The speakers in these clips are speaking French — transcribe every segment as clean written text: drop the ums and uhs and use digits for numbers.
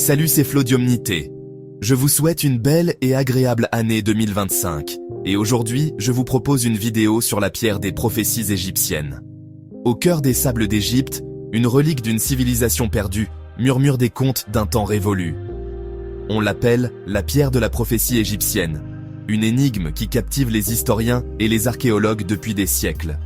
Salut, c'est Flo d'Omnité. Je vous souhaite une belle et agréable année 2025. Et aujourd'hui, je vous propose une vidéo sur la pierre des prophéties égyptiennes. Au cœur des sables d'Égypte, une relique d'une civilisation perdue, murmure des contes d'un temps révolu. On l'appelle la pierre de la prophétie égyptienne, une énigme qui captive les historiens et les archéologues depuis des siècles.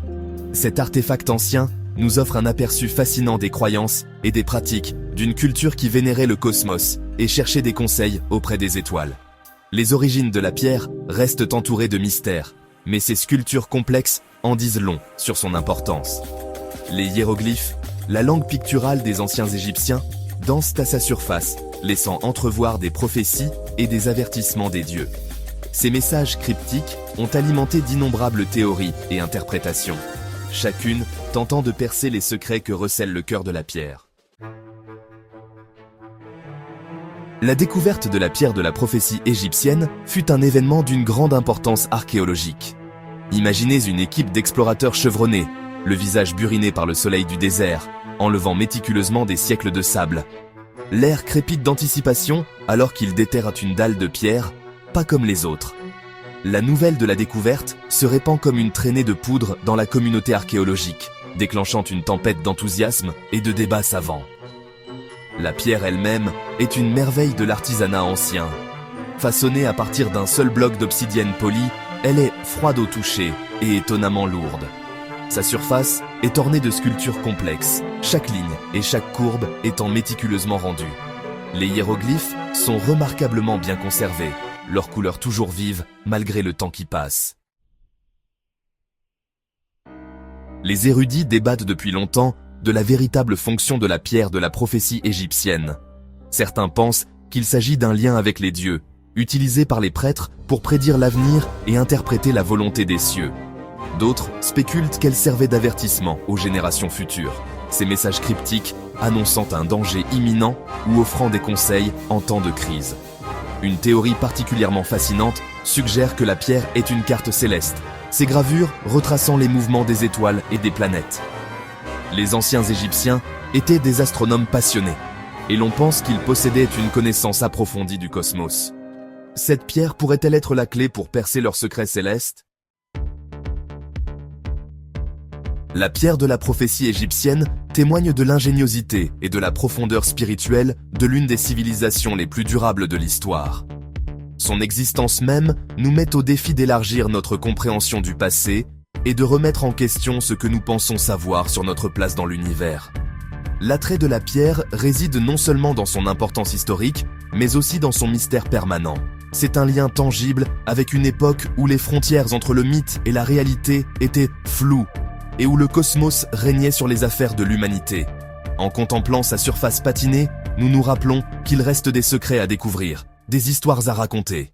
Cet artefact ancien nous offre un aperçu fascinant des croyances et des pratiques d'une culture qui vénérait le cosmos et cherchait des conseils auprès des étoiles. Les origines de la pierre restent entourées de mystères, mais ses sculptures complexes en disent long sur son importance. Les hiéroglyphes, la langue picturale des anciens Égyptiens, dansent à sa surface, laissant entrevoir des prophéties et des avertissements des dieux. Ces messages cryptiques ont alimenté d'innombrables théories et interprétations, chacune tentant de percer les secrets que recèle le cœur de la pierre. La découverte de la pierre de la prophétie égyptienne fut un événement d'une grande importance archéologique. Imaginez une équipe d'explorateurs chevronnés, le visage buriné par le soleil du désert, enlevant méticuleusement des siècles de sable. L'air crépite d'anticipation alors qu'ils déterrent une dalle de pierre, pas comme les autres. La nouvelle de la découverte se répand comme une traînée de poudre dans la communauté archéologique, déclenchant une tempête d'enthousiasme et de débats savants. La pierre elle-même est une merveille de l'artisanat ancien. Façonnée à partir d'un seul bloc d'obsidienne polie, elle est froide au toucher et étonnamment lourde. Sa surface est ornée de sculptures complexes, chaque ligne et chaque courbe étant méticuleusement rendue. Les hiéroglyphes sont remarquablement bien conservés, leur couleur toujours vive malgré le temps qui passe. Les érudits débattent depuis longtemps de la véritable fonction de la pierre de la prophétie égyptienne. Certains pensent qu'il s'agit d'un lien avec les dieux, utilisé par les prêtres pour prédire l'avenir et interpréter la volonté des cieux. D'autres spéculent qu'elle servait d'avertissement aux générations futures, ces messages cryptiques annonçant un danger imminent ou offrant des conseils en temps de crise. Une théorie particulièrement fascinante suggère que la pierre est une carte céleste, ses gravures retraçant les mouvements des étoiles et des planètes. Les anciens Égyptiens étaient des astronomes passionnés, et l'on pense qu'ils possédaient une connaissance approfondie du cosmos. Cette pierre pourrait-elle être la clé pour percer leurs secrets célestes? La pierre de la prophétie égyptienne témoigne de l'ingéniosité et de la profondeur spirituelle de l'une des civilisations les plus durables de l'histoire. Son existence même nous met au défi d'élargir notre compréhension du passé et de remettre en question ce que nous pensons savoir sur notre place dans l'univers. L'attrait de la pierre réside non seulement dans son importance historique, mais aussi dans son mystère permanent. C'est un lien tangible avec une époque où les frontières entre le mythe et la réalité étaient floues, et où le cosmos régnait sur les affaires de l'humanité. En contemplant sa surface patinée, nous nous rappelons qu'il reste des secrets à découvrir, des histoires à raconter.